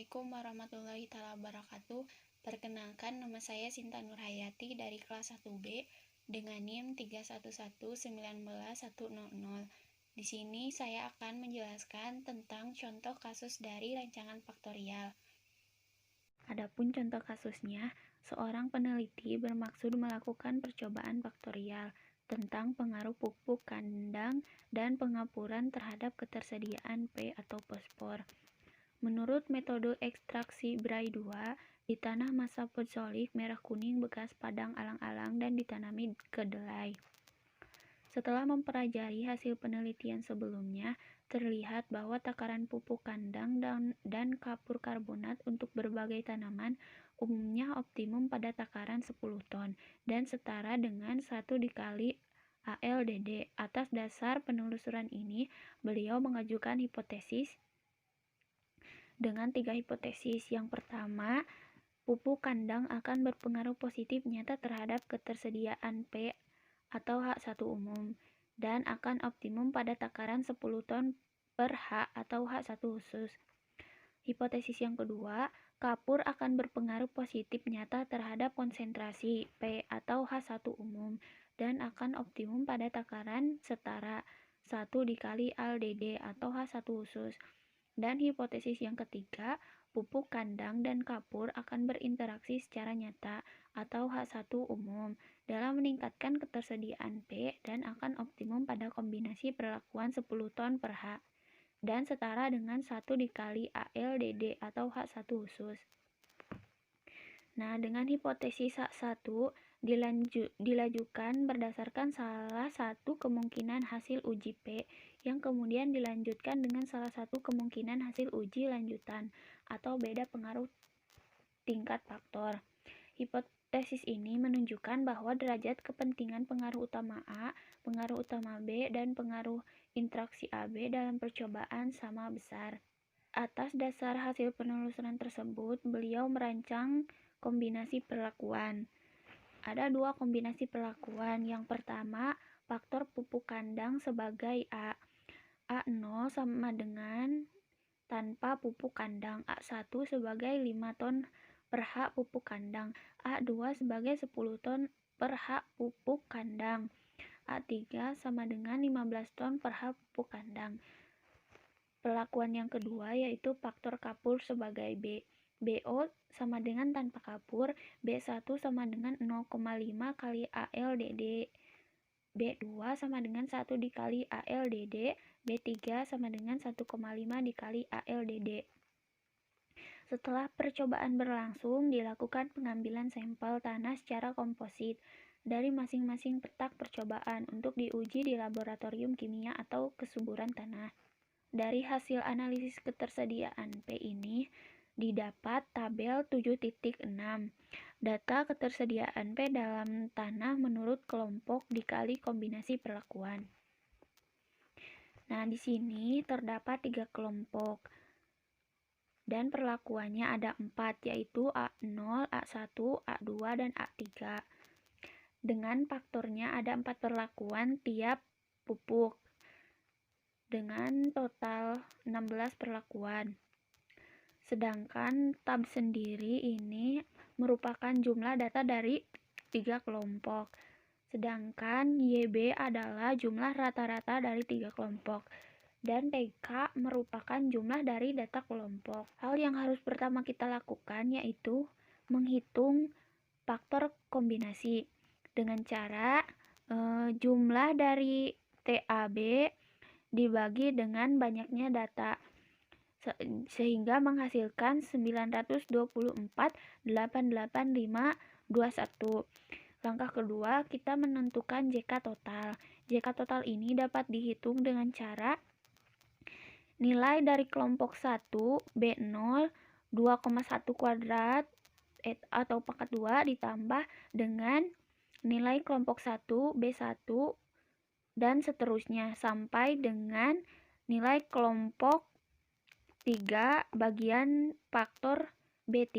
Assalamualaikum warahmatullahi wabarakatuh. Perkenalkan, nama saya Sinta Nurhayati dari kelas 1B dengan NIM 311910100. Di sini saya akan menjelaskan tentang contoh kasus dari rancangan faktorial. Adapun contoh kasusnya, seorang peneliti bermaksud melakukan percobaan faktorial tentang pengaruh pupuk kandang dan pengapuran terhadap ketersediaan P atau fosfor. Menurut metode ekstraksi Bray 2, di tanah masa podzolik merah kuning bekas padang alang-alang dan ditanami kedelai. Setelah mempelajari hasil penelitian sebelumnya, terlihat bahwa takaran pupuk kandang dan kapur karbonat untuk berbagai tanaman umumnya optimum pada takaran 10 ton dan setara dengan 1 dikali ALDD. Atas dasar penelusuran ini, beliau mengajukan hipotesis dengan 3 hipotesis. Yang pertama, pupuk kandang akan berpengaruh positif nyata terhadap ketersediaan P atau H1 umum dan akan optimum pada takaran 10 ton per H atau H1 khusus. Hipotesis yang kedua, kapur akan berpengaruh positif nyata terhadap konsentrasi P atau H1 umum dan akan optimum pada takaran setara 1 dikali ALDD atau H1 khusus. Dan hipotesis yang ketiga, pupuk kandang dan kapur akan berinteraksi secara nyata atau H1 umum dalam meningkatkan ketersediaan P dan akan optimum pada kombinasi perlakuan 10 ton per H dan setara dengan 1 dikali ALDD atau H1 khusus. Nah, dengan hipotesis H1 dilajukan berdasarkan salah satu kemungkinan hasil uji P yang kemudian dilanjutkan dengan salah satu kemungkinan hasil uji lanjutan atau beda pengaruh tingkat faktor. Hipotesis ini menunjukkan bahwa derajat kepentingan pengaruh utama A, pengaruh utama B, dan pengaruh interaksi AB dalam percobaan sama besar. Atas dasar hasil penelusuran tersebut, beliau merancang kombinasi perlakuan. Ada 2 kombinasi perlakuan. Yang pertama, faktor pupuk kandang sebagai A. A0 sama dengan tanpa pupuk kandang. A1 sebagai 5 ton per H pupuk kandang. A2 sebagai 10 ton per H pupuk kandang. A3 sama dengan 15 ton per H pupuk kandang. Perlakuan yang kedua yaitu faktor kapur sebagai B. BO sama dengan tanpa kapur, B1 sama dengan 0,5 kali ALDD, B2 sama dengan 1 dikali ALDD, B3 sama dengan 1,5 dikali ALDD. Setelah percobaan berlangsung, dilakukan pengambilan sampel tanah secara komposit dari masing-masing petak percobaan untuk diuji di laboratorium kimia atau kesuburan tanah. Dari hasil analisis ketersediaan P ini, didapat tabel 7.6. Data ketersediaan P dalam tanah menurut kelompok dikali kombinasi perlakuan. Nah, di sini terdapat 3 kelompok. Dan perlakuannya ada 4, yaitu A0, A1, A2, dan A3. Dengan faktornya ada 4 perlakuan tiap pupuk, dengan total 16 perlakuan. Sedangkan tab sendiri ini merupakan jumlah data dari 3 kelompok. Sedangkan YB adalah jumlah rata-rata dari 3 kelompok. Dan TK merupakan jumlah dari data kelompok. Hal yang harus pertama kita lakukan yaitu menghitung faktor kombinasi dengan cara jumlah dari TAB dibagi dengan banyaknya data sehingga menghasilkan 924,88521. Langkah kedua, kita menentukan JK total. JK total ini dapat dihitung dengan cara nilai dari kelompok 1 B0 2,1 kuadrat atau pangkat 2 ditambah dengan nilai kelompok 1 B1 dan seterusnya sampai dengan nilai kelompok 3 bagian faktor B3.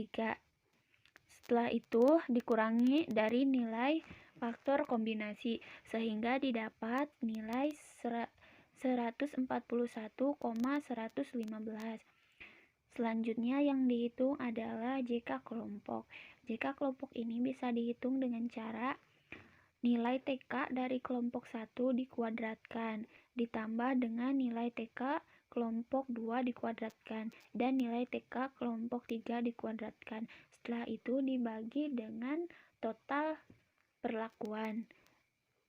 Setelah itu dikurangi dari nilai faktor kombinasi sehingga didapat nilai 141,115. Selanjutnya yang dihitung adalah JK kelompok. JK kelompok ini bisa dihitung dengan cara nilai TK dari kelompok 1 dikuadratkan, ditambah dengan nilai TK kelompok 2 dikuadratkan, dan nilai TK kelompok 3 dikuadratkan. Setelah itu dibagi dengan total perlakuan.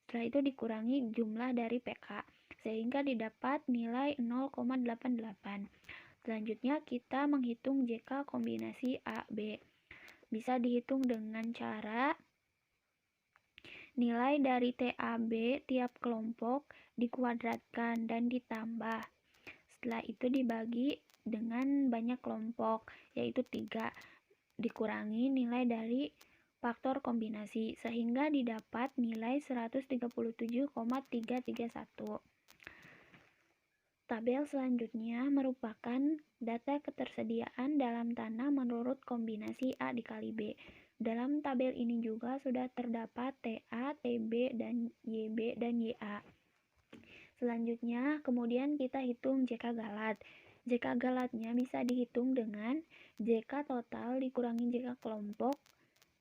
Setelah itu dikurangi jumlah dari PK, sehingga didapat nilai 0,88. Selanjutnya kita menghitung JK kombinasi A-B. Bisa dihitung dengan cara nilai dari TAB tiap kelompok dikuadratkan dan ditambah. Setelah itu dibagi dengan banyak kelompok, yaitu 3, dikurangi nilai dari faktor kombinasi, sehingga didapat nilai 137,331. Tabel selanjutnya merupakan data ketersediaan dalam tanah menurut kombinasi A dikali B. Dalam tabel ini juga sudah terdapat TA, TB, dan YB, dan YA. Selanjutnya, kemudian kita hitung JK galat. JK galatnya bisa dihitung dengan JK total dikurangi JK kelompok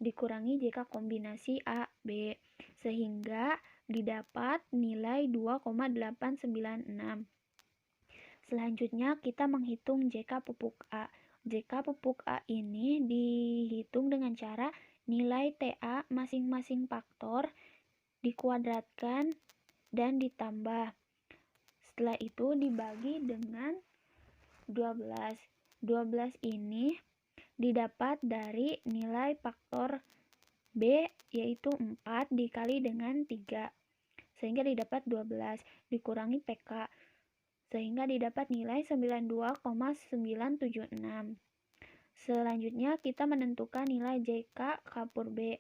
dikurangi JK kombinasi A, B, sehingga didapat nilai 2,896. Selanjutnya kita menghitung JK pupuk A. JK pupuk A ini dihitung dengan cara nilai TA masing-masing faktor dikuadratkan dan ditambah. Setelah itu dibagi dengan 12. 12 ini didapat dari nilai faktor B, yaitu 4 dikali dengan 3, sehingga didapat 12, dikurangi PK, sehingga didapat nilai 92,976. Selanjutnya kita menentukan nilai JK kapur B.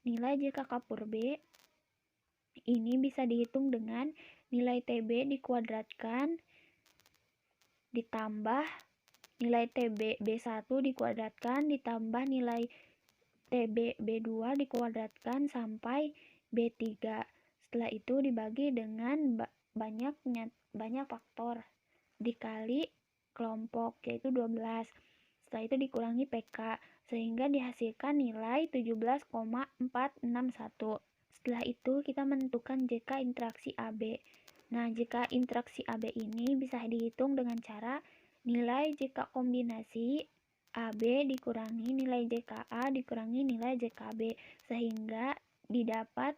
Nilai JK kapur B ini bisa dihitung dengan nilai TB dikuadratkan ditambah nilai TB B1 dikuadratkan ditambah nilai TB B2 dikuadratkan sampai B3. Setelah itu dibagi dengan banyak faktor dikali kelompok, yaitu 12. Setelah itu dikurangi PK, sehingga dihasilkan nilai 17,461. Setelah itu kita menentukan JK interaksi AB. Nah, JK interaksi AB ini bisa dihitung dengan cara nilai JK kombinasi AB dikurangi nilai JKA dikurangi nilai JKB, sehingga didapat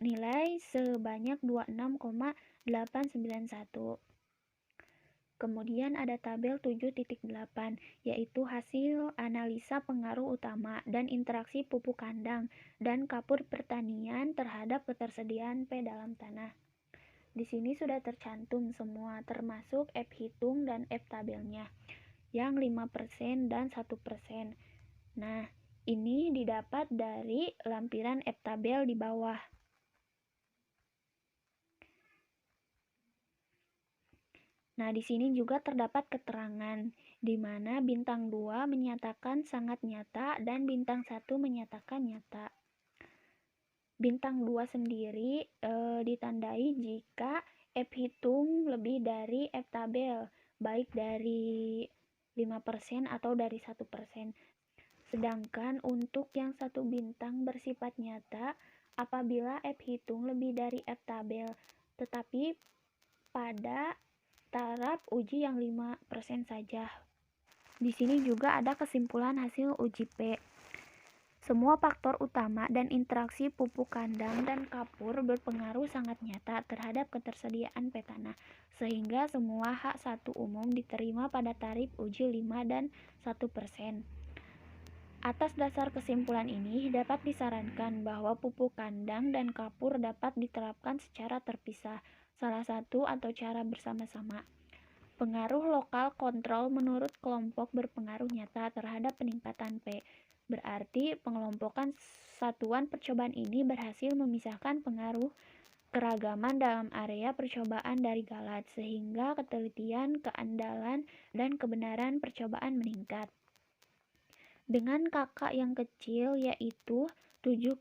nilai sebanyak 26,891. Kemudian ada tabel 7.8, yaitu hasil analisa pengaruh utama dan interaksi pupuk kandang dan kapur pertanian terhadap ketersediaan P dalam tanah. Di sini sudah tercantum semua, termasuk F hitung dan F tabelnya, yang 5% dan 1%. Nah, ini didapat dari lampiran F tabel di bawah. Nah, di sini juga terdapat keterangan di mana bintang 2 menyatakan sangat nyata dan bintang 1 menyatakan nyata. Bintang 2 sendiri ditandai jika F hitung lebih dari F tabel, baik dari 5% atau dari 1%. Sedangkan untuk yang satu bintang bersifat nyata apabila F hitung lebih dari F tabel, tetapi pada taraf uji yang 5% saja. Di sini juga ada kesimpulan hasil uji P. Semua faktor utama dan interaksi pupuk kandang dan kapur berpengaruh sangat nyata terhadap ketersediaan P tanah, sehingga semua hak satu umum diterima pada tarif uji 5 dan 1%. Atas dasar kesimpulan ini, dapat disarankan bahwa pupuk kandang dan kapur dapat diterapkan secara terpisah, salah satu atau cara bersama-sama. Pengaruh lokal kontrol menurut kelompok berpengaruh nyata terhadap peningkatan P. Berarti pengelompokan satuan percobaan ini berhasil memisahkan pengaruh keragaman dalam area percobaan dari galat, sehingga ketelitian, keandalan, dan kebenaran percobaan meningkat. Dengan kakak yang kecil, yaitu 7,08%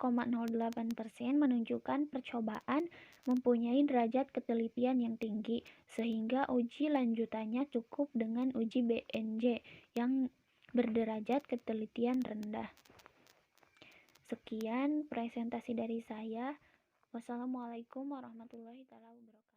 menunjukkan percobaan mempunyai derajat ketelitian yang tinggi, sehingga uji lanjutannya cukup dengan uji BNJ yang berderajat ketelitian rendah. Sekian presentasi dari saya. Wassalamualaikum warahmatullahi wabarakatuh.